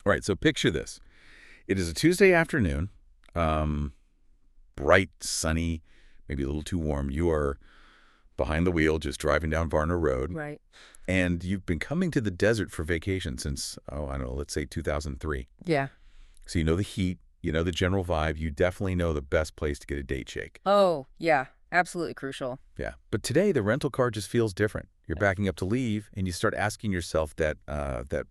All right, so picture this. It is a Tuesday afternoon, bright, sunny, maybe a little too warm. You are behind the wheel, just driving down Varner Road. Right. And you've been coming to the desert for vacation since, oh, I don't know, let's say 2003. Yeah. So you know the heat, you know the general vibe. You definitely know the best place to get a date shake. Oh, yeah. Absolutely crucial. Yeah. But today, the rental car just feels different. You're backing up to leave, and you start asking yourself that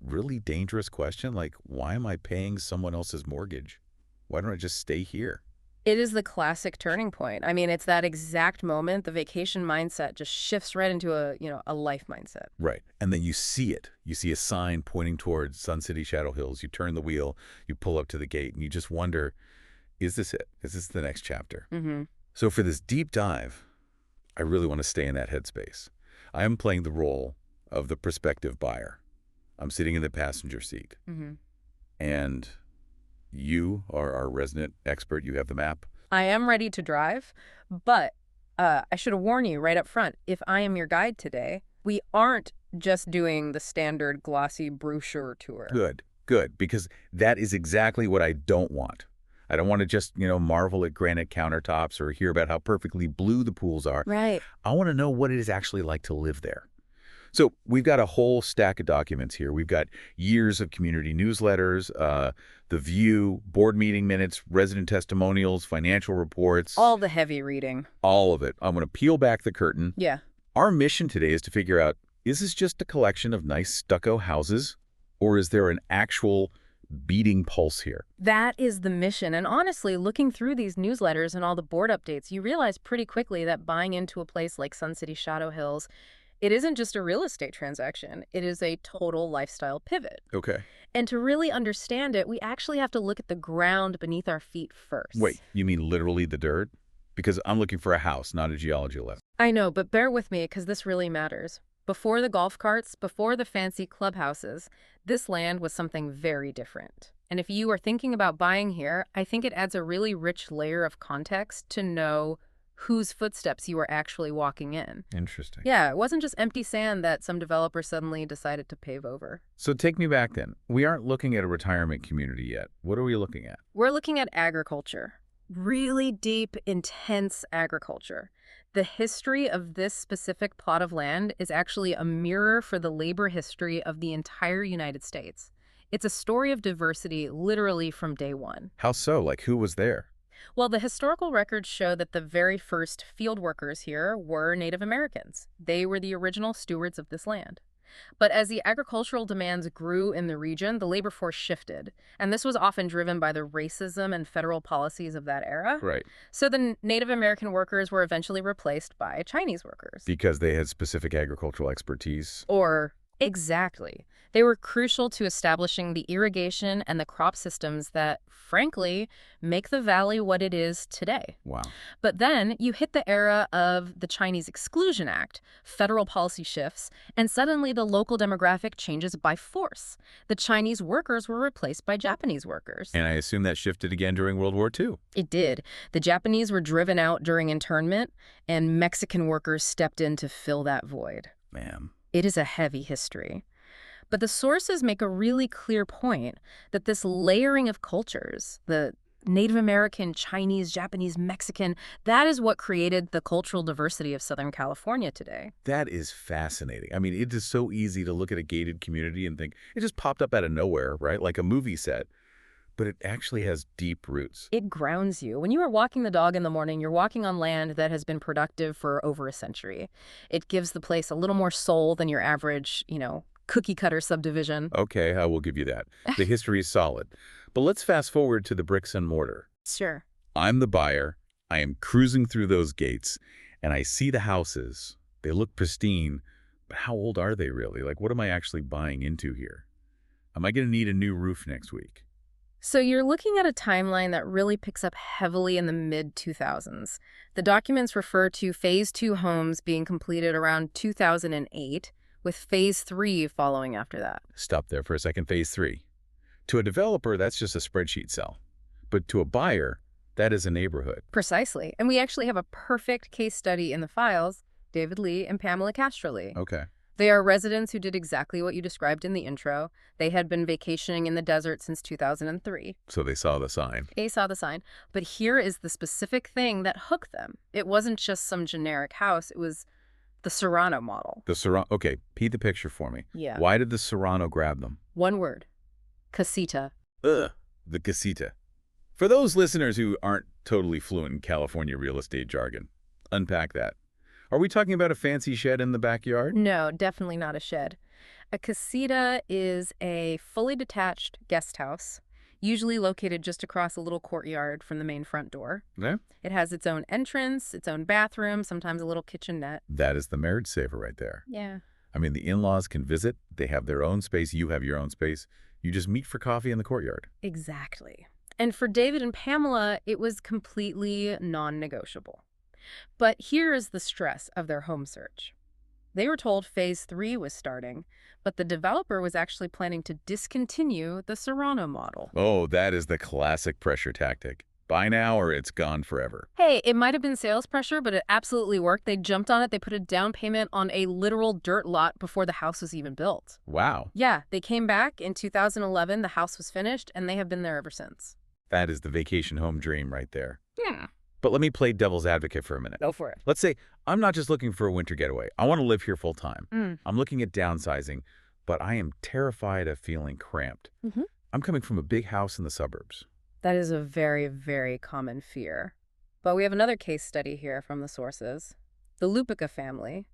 really dangerous question, like, why am I paying someone else's mortgage? Why don't I just stay here? It is the classic turning point. I mean, it's that exact moment the vacation mindset just shifts right into a life mindset. Right. And then you see it. You see a sign pointing towards Sun City Shadow Hills. You turn the wheel, you pull up to the gate, and you just wonder, is this it? Is this the next chapter? Mm-hmm. So for this deep dive, I really want to stay in that headspace. I am playing the role of the prospective buyer. I'm sitting in the passenger seat. Mm-hmm. And you are our resident expert. You have the map. I am ready to drive, but I should warn you right up front, if I am your guide today, we aren't just doing the standard glossy brochure tour. Good, good, because that is exactly what I don't want. I don't want to just, marvel at granite countertops or hear about how perfectly blue the pools are. Right. I want to know what it is actually like to live there. So we've got a whole stack of documents here. We've got years of community newsletters, the View, board meeting minutes, resident testimonials, financial reports. All the heavy reading. All of it. I'm going to peel back the curtain. Yeah. Our mission today is to figure out, is this just a collection of nice stucco houses, or is there an actual beating pulse here? That is the mission. And honestly, looking through these newsletters and all the board updates, you realize pretty quickly that buying into a place like Sun City Shadow Hills, it isn't just a real estate transaction. It is a total lifestyle pivot. Okay. And to really understand it, we actually have to look at the ground beneath our feet first. Wait, you mean literally the dirt? Because I'm looking for a house, not a geology lesson. I know, but bear with me because this really matters. Before the golf carts, before the fancy clubhouses, this land was something very different. And if you are thinking about buying here, I think it adds a really rich layer of context to know whose footsteps you are actually walking in. Interesting. Yeah, it wasn't just empty sand that some developer suddenly decided to pave over. So take me back then. We aren't looking at a retirement community yet. What are we looking at? We're looking at agriculture. Really deep, intense agriculture. The history of this specific plot of land is actually a mirror for the labor history of the entire United States. It's a story of diversity literally from day one. How so? Like, who was there? Well, the historical records show that the very first field workers here were Native Americans. They were the original stewards of this land. But as the agricultural demands grew in the region, the labor force shifted. And this was often driven by the racism and federal policies of that era. Right. So the Native American workers were eventually replaced by Chinese workers. Because they had specific agricultural expertise. Exactly. They were crucial to establishing the irrigation and the crop systems that, frankly, make the valley what it is today. Wow. But then you hit the era of the Chinese Exclusion Act, federal policy shifts, and suddenly the local demographic changes by force. The Chinese workers were replaced by Japanese workers. And I assume that shifted again during World War II. It did. The Japanese were driven out during internment, and Mexican workers stepped in to fill that void. Man. It is a heavy history. But the sources make a really clear point that this layering of cultures, the Native American, Chinese, Japanese, Mexican, that is what created the cultural diversity of Southern California today. That is fascinating. I mean, it is so easy to look at a gated community and think it just popped up out of nowhere, right? Like a movie set. But it actually has deep roots. It grounds you. When you are walking the dog in the morning, you're walking on land that has been productive for over a century. It gives the place a little more soul than your average, cookie-cutter subdivision. Okay, I will give you that. The history is solid. But let's fast forward to the bricks and mortar. Sure. I'm the buyer. I am cruising through those gates, and I see the houses. They look pristine, but how old are they really? Like, what am I actually buying into here? Am I going to need a new roof next week? So you're looking at a timeline that really picks up heavily in the mid-2000s. The documents refer to Phase 2 homes being completed around 2008, with Phase 3 following after that. Stop there for a second. Phase 3. To a developer, that's just a spreadsheet cell. But to a buyer, that is a neighborhood. Precisely. And we actually have a perfect case study in the files, David Lee and Pamela Castrolee. Okay. They are residents who did exactly what you described in the intro. They had been vacationing in the desert since 2003. So they saw the sign. They saw the sign. But here is the specific thing that hooked them. It wasn't just some generic house. It was the Serrano model. The Serrano. Okay, paint the picture for me. Yeah. Why did the Serrano grab them? One word. Casita. Ugh, the casita. For those listeners who aren't totally fluent in California real estate jargon, unpack that. Are we talking about a fancy shed in the backyard? No, definitely not a shed. A casita is a fully detached guest house, usually located just across a little courtyard from the main front door. Yeah. It has its own entrance, its own bathroom, sometimes a little kitchenette. That is the marriage saver right there. Yeah. I mean, the in-laws can visit. They have their own space. You have your own space. You just meet for coffee in the courtyard. Exactly. And for David and Pamela, it was completely non-negotiable. But here is the stress of their home search. They were told phase 3 was starting, but the developer was actually planning to discontinue the Serrano model. Oh, that is the classic pressure tactic. Buy now or it's gone forever. Hey, it might have been sales pressure, but it absolutely worked. They jumped on it. They put a down payment on a literal dirt lot before the house was even built. Wow. Yeah, they came back. In 2011, the house was finished, and they have been there ever since. That is the vacation home dream right there. Yeah. But let me play devil's advocate for a minute. Go for it. Let's say I'm not just looking for a winter getaway. I want to live here full time. I'm looking at downsizing, but I am terrified of feeling cramped. I'm coming from a big house in the suburbs. That is a very, very common fear. But we have another case study here from the sources. The Lupica family,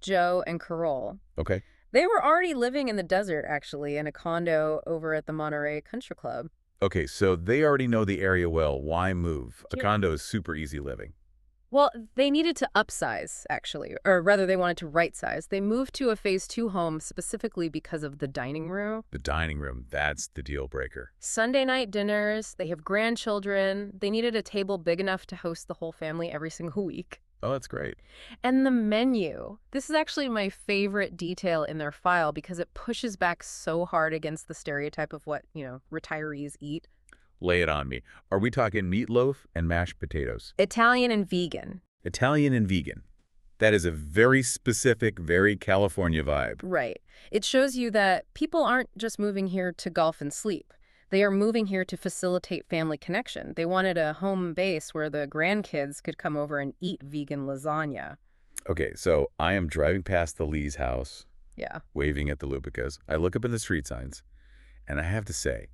Joe and Carol. Okay. They were already living in the desert, actually, in a condo over at the Monterey Country Club. Okay, so they already know the area well. Why move? A Yeah. condo is super easy living. Well, they needed to upsize, actually, or rather they wanted to right-size. They moved to a phase 2 home specifically because of the dining room. The dining room, that's the deal breaker. Sunday night dinners, they have grandchildren. They needed a table big enough to host the whole family every single week. Oh, that's great. And the menu. This is actually my favorite detail in their file because it pushes back so hard against the stereotype of what, retirees eat. Lay it on me. Are we talking meatloaf and mashed potatoes? Italian and vegan. Italian and vegan. That is a very specific, very California vibe. Right. It shows you that people aren't just moving here to golf and sleep. They are moving here to facilitate family connection. They wanted a home base where the grandkids could come over and eat vegan lasagna. Okay, so I am driving past the Lee's house, Yeah. waving at the Lupicas. I look up in the street signs, and I have to say,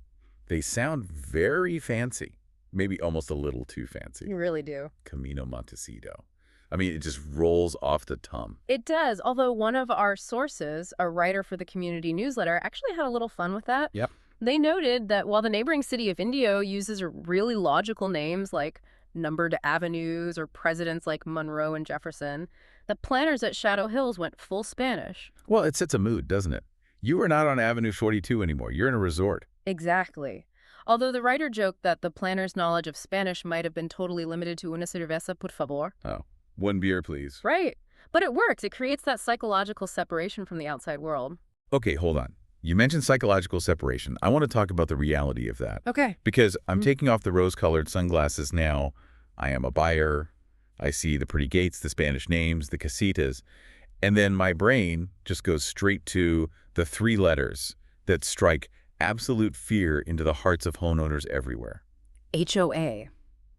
they sound very fancy. Maybe almost a little too fancy. You really do. Camino Montecito. I mean, it just rolls off the tongue. It does, although one of our sources, a writer for the community newsletter, actually had a little fun with that. Yep. They noted that while the neighboring city of Indio uses really logical names like numbered avenues or presidents like Monroe and Jefferson, the planners at Shadow Hills went full Spanish. Well, it sets a mood, doesn't it? You are not on Avenue 42 anymore. You're in a resort. Exactly. Although the writer joked that the planners' knowledge of Spanish might have been totally limited to una cerveza, por favor. Oh, one beer, please. Right. But it works. It creates that psychological separation from the outside world. Okay, hold on. You mentioned psychological separation. I want to talk about the reality of that. Okay. Because I'm taking off the rose-colored sunglasses now. I am a buyer. I see the pretty gates, the Spanish names, the casitas. And then my brain just goes straight to the 3 letters that strike absolute fear into the hearts of homeowners everywhere. HOA.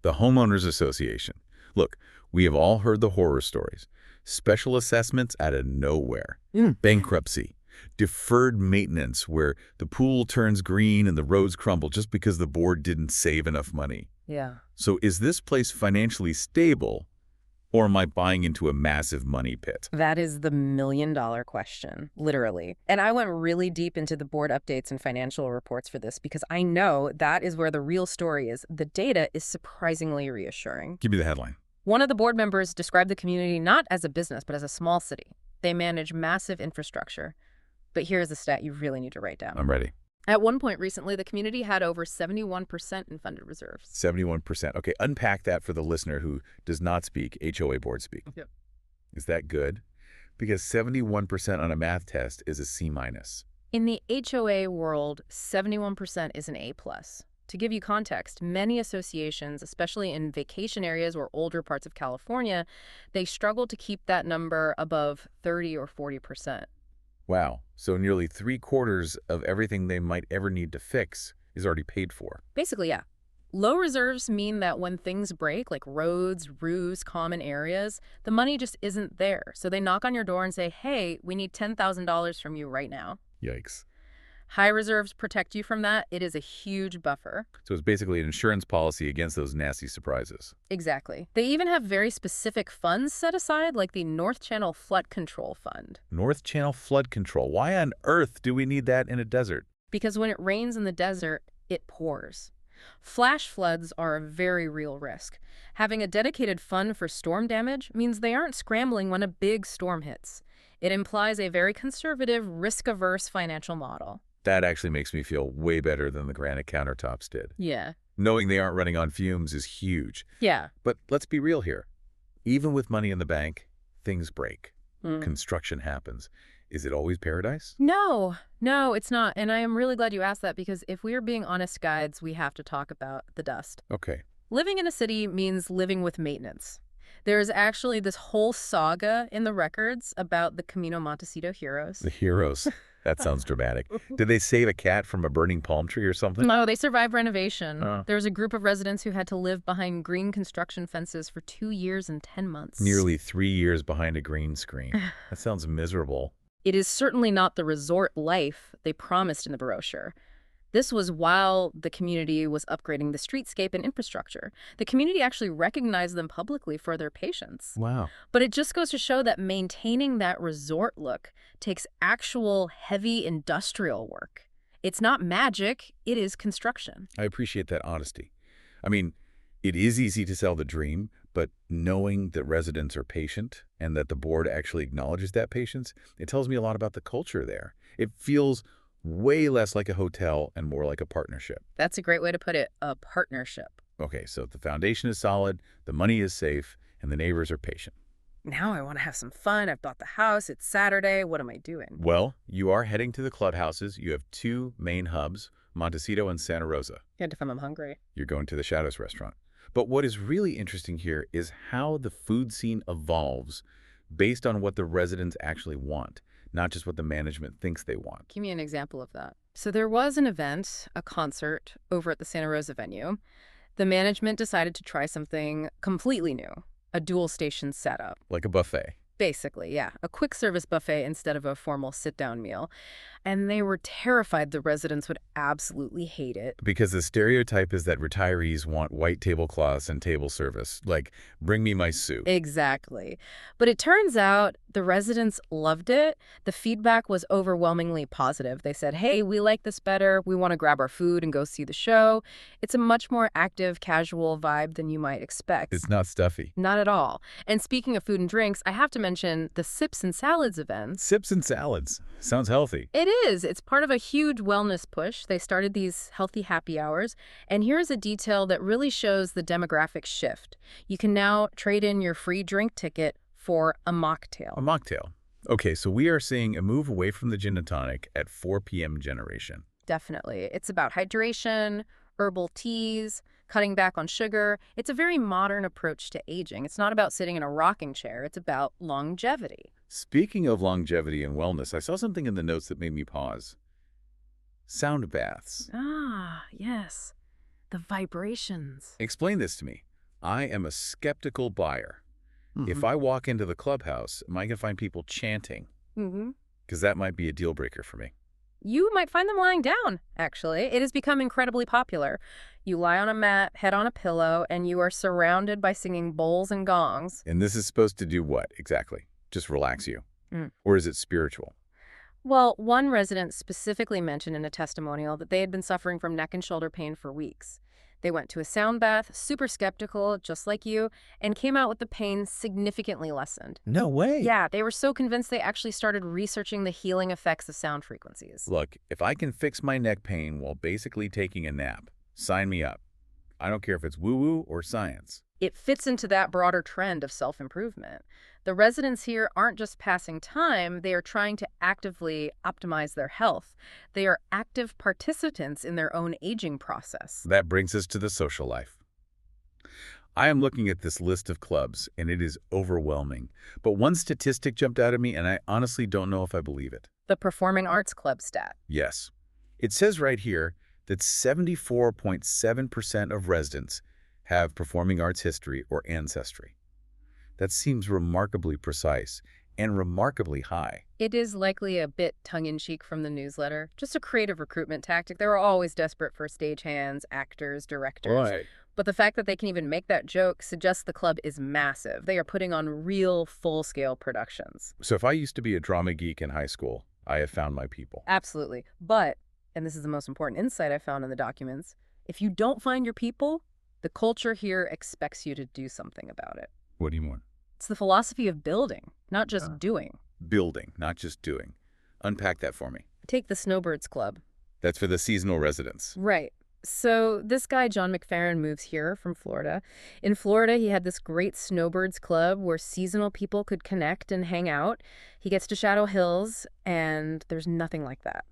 The Homeowners Association. Look, we have all heard the horror stories. Special assessments out of nowhere. Bankruptcy. Deferred maintenance where the pool turns green and the roads crumble just because the board didn't save enough money. Yeah. So is this place financially stable, or am I buying into a massive money pit? That is the million-dollar question, literally. And I went really deep into the board updates and financial reports for this because I know that is where the real story is. The data is surprisingly reassuring. Give me the headline. One of the board members described the community not as a business, but as a small city. They manage massive infrastructure. But here's a stat you really need to write down. I'm ready. At one point recently, the community had over 71% in funded reserves. 71%. Okay, unpack that for the listener who does not speak HOA board speak. Yep. Is that good? Because 71% on a math test is a C-. In the HOA world, 71% is an A+. To give you context, many associations, especially in vacation areas or older parts of California, they struggle to keep that number above 30 or 40%. Wow. So nearly 3/4 of everything they might ever need to fix is already paid for. Basically, yeah. Low reserves mean that when things break, like roads, roofs, common areas, the money just isn't there. So they knock on your door and say, hey, we need $10,000 from you right now. Yikes. High reserves protect you from that. It is a huge buffer. So it's basically an insurance policy against those nasty surprises. Exactly. They even have very specific funds set aside, like the North Channel Flood Control Fund. North Channel flood control. Why on earth do we need that in a desert? Because when it rains in the desert, it pours. Flash floods are a very real risk. Having a dedicated fund for storm damage means they aren't scrambling when a big storm hits. It implies a very conservative, risk-averse financial model. That actually makes me feel way better than the granite countertops did. Yeah. Knowing they aren't running on fumes is huge. Yeah. But let's be real here. Even with money in the bank, things break. Mm. Construction happens. Is it always paradise? No, it's not. And I am really glad you asked that because if we are being honest guides, we have to talk about the dust. Okay. Living in a city means living with maintenance. There is actually this whole saga in the records about the Camino Montecito heroes. The heroes. That sounds dramatic. Did they save a cat from a burning palm tree or something? No, they survived renovation. Oh. There was a group of residents who had to live behind green construction fences for 2 years and 10 months. Nearly 3 years behind a green screen. That sounds miserable. It is certainly not the resort life they promised in the brochure. This was while the community was upgrading the streetscape and infrastructure. The community actually recognized them publicly for their patience. Wow. But it just goes to show that maintaining that resort look takes actual heavy industrial work. It's not magic, it is construction. I appreciate that honesty. I mean, it is easy to sell the dream, but knowing that residents are patient and that the board actually acknowledges that patience, it tells me a lot about the culture there. It feels way less like a hotel and more like a partnership. That's a great way to put it, a partnership. Okay, so the foundation is solid, the money is safe, and the neighbors are patient. Now I want to have some fun. I've bought the house. It's Saturday. What am I doing? Well, you are heading to the clubhouses. You have 2 main hubs, Montecito and Santa Rosa. And if I'm hungry. You're going to the Shadows restaurant. But what is really interesting here is how the food scene evolves based on what the residents actually want, not just what the management thinks they want. Give me an example of that. So there was an event, a concert, over at the Santa Rosa venue. The management decided to try something completely new, a dual station setup. Like a buffet. Basically, yeah. A quick service buffet instead of a formal sit-down meal. And they were terrified the residents would absolutely hate it. Because the stereotype is that retirees want white tablecloths and table service. Like, bring me my soup. Exactly. But it turns out the residents loved it. The feedback was overwhelmingly positive. They said, hey, we like this better. We want to grab our food and go see the show. It's a much more active, casual vibe than you might expect. It's not stuffy. Not at all. And speaking of food and drinks, I have to mention the Sips and Salads events. Sips and salads. Sounds healthy. It is. It's part of a huge wellness push. They started these healthy happy hours. And here's a detail that really shows the demographic shift. You can now trade in your free drink ticket for a mocktail. A mocktail. Okay, so we are seeing a move away from the gin and tonic at 4 p.m. generation. Definitely. It's about hydration, herbal teas, cutting back on sugar. It's a very modern approach to aging. It's not about sitting in a rocking chair. It's about longevity. Speaking of longevity and wellness, I saw something in the notes that made me pause. Sound baths. Ah, yes. The vibrations. Explain this to me. I am a skeptical buyer. If I walk into the clubhouse, am I going to find people chanting? Because that might be a deal breaker for me. You might find them lying down, actually. It has become incredibly popular. You lie on a mat, head on a pillow, and you are surrounded by singing bowls and gongs. And this is supposed to do what, exactly? Just relax you? Or is it spiritual? Well, one resident specifically mentioned in a testimonial that they had been suffering from neck and shoulder pain for weeks. They went to a sound bath, super skeptical, just like you, and came out with the pain significantly lessened. No way. Yeah, they were so convinced they actually started researching the healing effects of sound frequencies. Look, if I can fix my neck pain while basically taking a nap, sign me up. I don't care if it's woo-woo or science. It fits into that broader trend of self-improvement. The residents here aren't just passing time, they are trying to actively optimize their health. They are active participants in their own aging process. That brings us to the social life. I am looking at this list of clubs, and it is overwhelming. But one statistic jumped out at me, and I honestly don't know if I believe it. The Performing Arts Club stat. Yes. It says right here that 74.7% of residents have performing arts history or ancestry. That seems remarkably precise and remarkably high. It is likely a bit tongue-in-cheek from the newsletter, just a creative recruitment tactic. They were always desperate for stagehands, actors, directors. Right. But the fact that they can even make that joke suggests the club is massive. They are putting on real full-scale productions. So if I used to be a drama geek in high school, I have found my people. Absolutely. But, and this is the most important insight I found in the documents, if you don't find your people, the culture here expects you to do something about it. What do you mean? It's the philosophy of building, not just doing. Building, not just doing. Unpack that for me. Take the Snowbirds Club. That's for the seasonal residents. Right. So this guy, John McFerrin, moves here from Florida. In Florida, he had this great Snowbirds Club where seasonal people could connect and hang out. He gets to Shadow Hills, and there's nothing like that.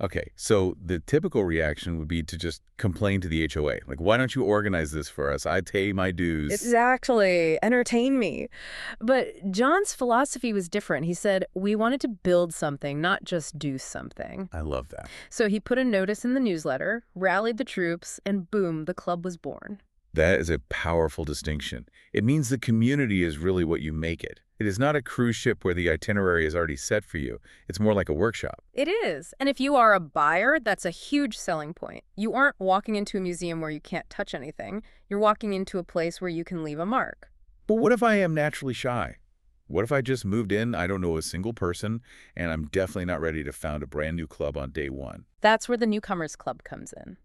Okay, so the typical reaction would be to just complain to the HOA. Like, why don't you organize this for us? I pay my dues. Exactly. Entertain me. But John's philosophy was different. He said, we wanted to build something, not just do something. I love that. So he put a notice in the newsletter, rallied the troops, and boom, the club was born. That is a powerful distinction. It means the community is really what you make it. It is not a cruise ship where the itinerary is already set for you. It's more like a workshop. It is. And if you are a buyer, that's a huge selling point. You aren't walking into a museum where you can't touch anything. You're walking into a place where you can leave a mark. But what if I am naturally shy? What if I just moved in, I don't know a single person, and I'm definitely not ready to found a brand new club on day one? That's where the Newcomers Club comes in.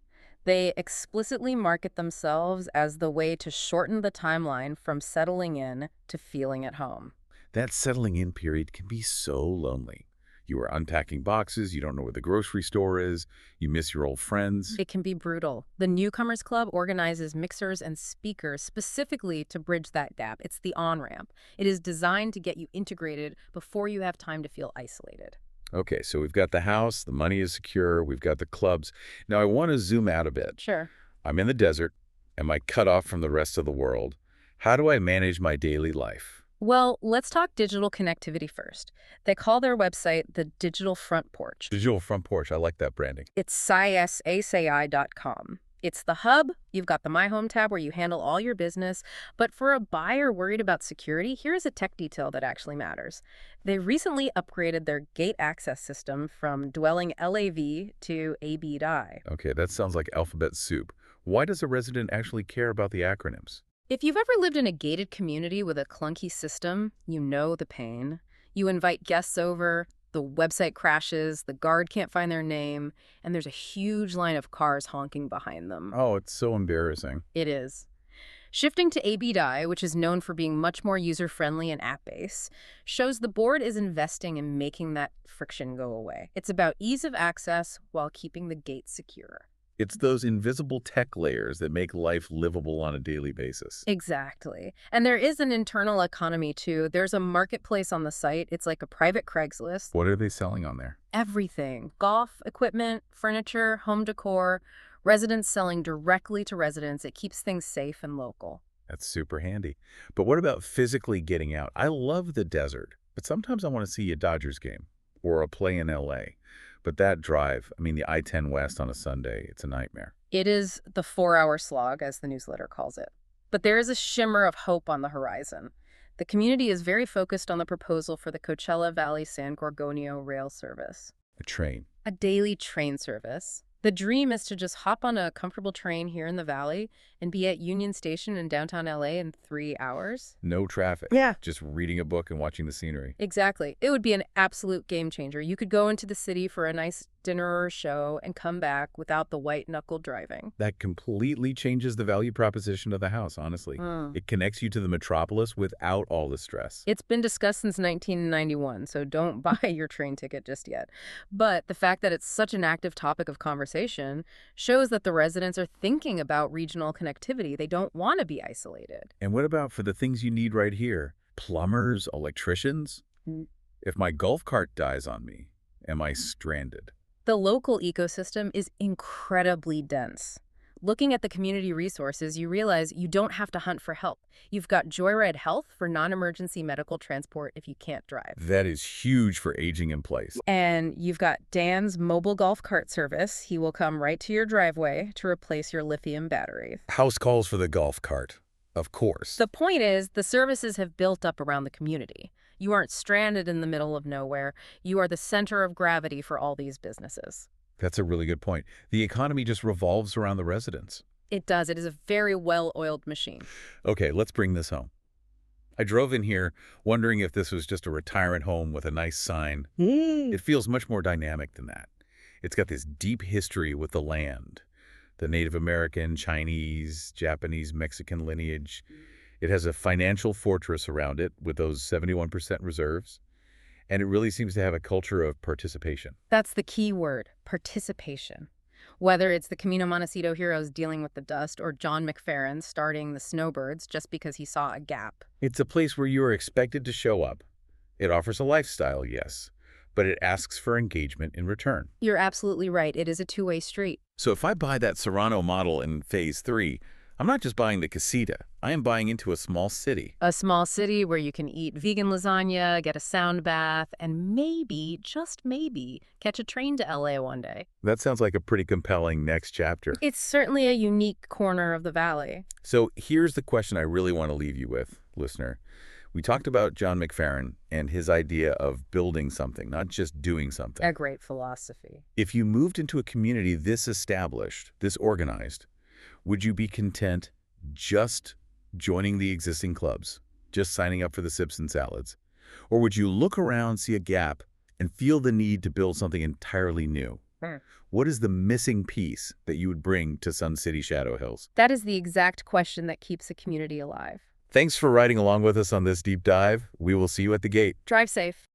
They explicitly market themselves as the way to shorten the timeline from settling in to feeling at home. That settling in period can be so lonely. You are unpacking boxes, you don't know where the grocery store is, you miss your old friends. It can be brutal. The Newcomers Club organizes mixers and speakers specifically to bridge that gap. It's the on-ramp. It is designed to get you integrated before you have time to feel isolated. Okay, so we've got the house, the money is secure, we've got the clubs. Now I want to zoom out a bit. Sure. I'm in the desert. Am I cut off from the rest of the world? How do I manage my daily life? Well, let's talk digital connectivity first. They call their website the Digital Front Porch. Digital front porch, I like that branding. It's sci.com. It's the hub. You've got the My Home tab where you handle all your business. But for a buyer worried about security, here's a tech detail that actually matters. They recently upgraded their gate access system from dwelling LAV to ABDI. Okay, that sounds like alphabet soup. Why does a resident actually care about the acronyms? If you've ever lived in a gated community with a clunky system, you know the pain. You invite guests over, the website crashes, the guard can't find their name, and there's a huge line of cars honking behind them. Oh, it's so embarrassing. It is. Shifting to ABDI, which is known for being much more user-friendly and app-based, shows the board is investing in making that friction go away. It's about ease of access while keeping the gate secure. It's those invisible tech layers that make life livable on a daily basis. Exactly. And there is an internal economy, too. There's a marketplace on the site. It's like a private Craigslist. What are they selling on there? Everything. Golf, equipment, furniture, home decor, residents selling directly to residents. It keeps things safe and local. That's super handy. But what about physically getting out? I love the desert, but sometimes I want to see a Dodgers game or a play in LA. But that drive, I mean, the I-10 West on a Sunday, it's a nightmare. It is the 4-hour slog, as the newsletter calls it. But there is a shimmer of hope on the horizon. The community is very focused on the proposal for the Coachella Valley San Gorgonio rail service. A train. A daily train service. The dream is to just hop on a comfortable train here in the valley and be at Union Station in downtown LA in 3 hours. No traffic. Yeah. Just reading a book and watching the scenery. Exactly. It would be an absolute game changer. You could go into the city for a nice dinner or show and come back without the white-knuckle driving. That completely changes the value proposition of the house, honestly. It connects you to the metropolis without all the stress. It's been discussed since 1991, so don't buy your train ticket just yet. But the fact that it's such an active topic of conversation shows that the residents are thinking about regional connectivity. They don't want to be isolated. And what about for the things you need right here? Plumbers, electricians? If my golf cart dies on me, am I stranded? The local ecosystem is incredibly dense. Looking at the community resources, you realize you don't have to hunt for help. You've got Joyride Health for non-emergency medical transport if you can't drive. That is huge for aging in place. And you've got Dan's mobile golf cart service. He will come right to your driveway to replace your lithium batteries. House calls for the golf cart, of course. The point is, the services have built up around the community. You aren't stranded in the middle of nowhere. You are the center of gravity for all these businesses. That's a really good point. The economy just revolves around the residents. It does. It is a very well-oiled machine. Okay, let's bring this home. I drove in here wondering if this was just a retirement home with a nice sign. It feels much more dynamic than that. It's got this deep history with the land, the Native American, Chinese, Japanese, Mexican lineage. It has a financial fortress around it with those 71% reserves. And it really seems to have a culture of participation. That's the key word, participation. Whether it's the Camino Montecito heroes dealing with the dust or John McFerrin starting the snowbirds just because he saw a gap. It's a place where you are expected to show up. It offers a lifestyle, yes, but it asks for engagement in return. You're absolutely right. It is a two-way street. So if I buy that Serrano model in Phase 3, I'm not just buying the casita. I am buying into a small city. A small city where you can eat vegan lasagna, get a sound bath, and maybe, just maybe, catch a train to LA one day. That sounds like a pretty compelling next chapter. It's certainly a unique corner of the valley. So here's the question I really want to leave you with, listener. We talked about John McFerrin and his idea of building something, not just doing something. A great philosophy. If you moved into a community this established, this organized, would you be content just joining the existing clubs, just signing up for the sips and salads? Or would you look around, see a gap, and feel the need to build something entirely new? What is the missing piece that you would bring to Sun City Shadow Hills? That is the exact question that keeps a community alive. Thanks for riding along with us on this deep dive. We will see you at the gate. Drive safe.